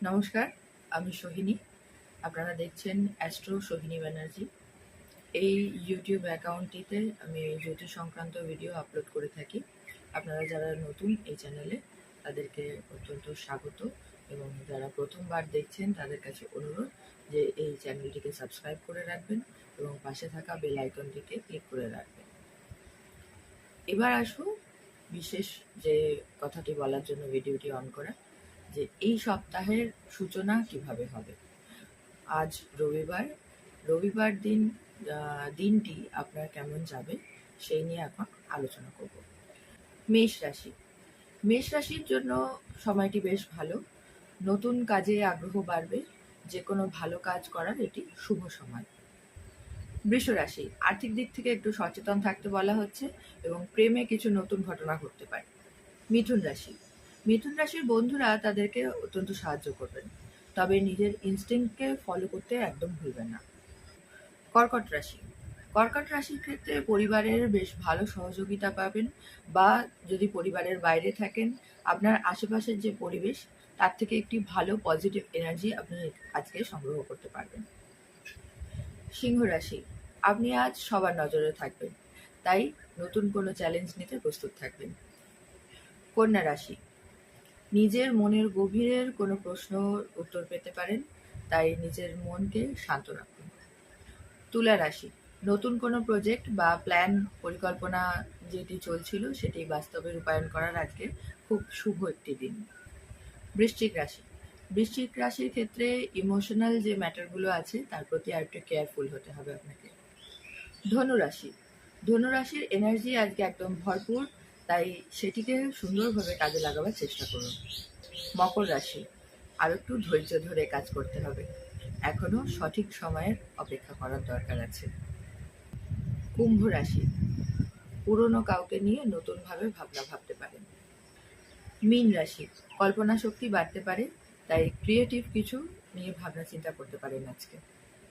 নমস্কার, আমি সোহিনী। আপনারা দেখছেন অ্যাস্ট্রো সোহিনী ব্যানার্জি। এই ইউটিউব অ্যাকাউন্টটিতে আমি জ্যোতিষ সংক্রান্ত ভিডিও আপলোড করে থাকি। আপনারা যারা নতুন এই চ্যানেলে, তাদেরকে অত্যন্ত স্বাগত, এবং যারা প্রথমবার দেখছেন তাদের কাছে অনুরোধ যে এই চ্যানেলটিকে সাবস্ক্রাইব করে রাখবেন এবং পাশে থাকা বেল আইকনটিকে ক্লিক করে রাখবেন। এবার আসুন বিশেষ যে কথাটি বলার জন্য ভিডিওটি অন করা, যে এই সপ্তাহের সূচনা কিভাবে হবে। আজ রবিবার দিনটি আপনার কেমন যাবে সেই নিয়ে এখন আলোচনা করব। মেষ রাশির জন্য সময়টি বেশ ভালো। নতুন কাজে আগ্রহ বাড়বে, যে কোনো ভালো কাজ করার এটি শুভ সময়। বৃষ রাশি, আর্থিক দিক থেকে একটু সচেতন থাকতে বলা হচ্ছে এবং প্রেমে কিছু নতুন ঘটনা ঘটতে পারে। মিথুন রাশির বন্ধুরা তাদেরকে অত্যন্ত সাহায্য করবেন, তবে নিজের ইনস্টিংক্টকে ফলো করতে একদম ভুলবেন না। কর্কট রাশির ক্ষেত্রে পরিবারের বেশ ভালো সহযোগিতা পাবেন, বা যদি পরিবারের বাইরে থাকেন, আপনার আশেপাশের যে পরিবেশ তার থেকে একটি ভালো পজিটিভ এনার্জি আপনি আজকে সংগ্রহ করতে পারবেন। সিংহ রাশি, আপনি আজ সবার নজরে থাকবেন, তাই নতুন কোনো চ্যালেঞ্জ নিতে প্রস্তুত থাকবেন। কন্যা রাশি, নিজের মনের গভীরের কোনো প্রশ্ন উত্তর পেতে পারেন, তাই নিজের মনকে শান্ত রাখুন। তুলা রাশি, নতুন কোনো প্রজেক্ট বা প্ল্যান পরিকল্পনা যেটি চলছিল সেটি বাস্তবে রূপায়ণ করার আজকে খুব শুভ একটি দিন। বৃশ্চিক রাশির ক্ষেত্রে ইমোশনাল যে ম্যাটারগুলো আছে তার প্রতি আরেকটু কেয়ারফুল হতে হবে আপনাকে। ধনুরাশির এনার্জি আজকে একদম ভরপুর, তাই সেটিকে সুন্দরভাবে কাজে লাগাবার চেষ্টা করুন। মকর রাশি, আর একটু ধৈর্য ধরে কাজ করতে হবে, এখনো সঠিক সময়ের অপেক্ষা করার দরকার আছে। কুম্ভ রাশি, পুরনো কাউকে নিয়ে নতুনভাবে ভাবনা ভাবতে পারেন। মীন রাশি, কল্পনা শক্তি বাড়তে পারে, তাই ক্রিয়েটিভ কিছু নিয়ে ভাবনা চিন্তা করতে পারেন আজকে।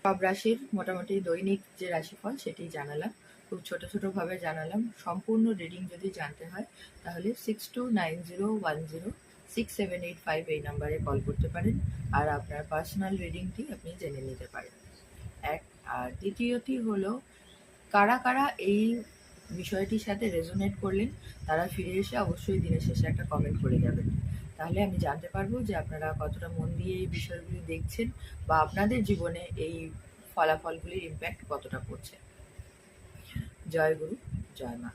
সব রাশির মোটামুটি দৈনিক যে রাশিফল সেটি জানালাম, খুব ছোট ছোটভাবে জানালাম। সম্পূর্ণ রিডিং যদি জানতে হয় তাহলে 6290106785 এই নাম্বারে কল করতে পারেন, আর আপনার পার্সোনাল রিডিংটি আপনি জেনে নিতে পারেন। আর দ্বিতীয়টি হলো, কারা কারা এই বিষয়টির সাথে রেজোনেট করলেন তারা ফিরে এসে অবশ্যই দিনের শেষে একটা কমেন্ট করে যাবেন, তাহলে আমি জানতে পারবো যে আপনারা কতটা মন দিয়ে এই বিষয়গুলি দেখছেন, বা আপনাদের জীবনে এই ফলাফলগুলির ইম্প্যাক্ট কতটা পড়ছে। জয় গুরু, জয় মা।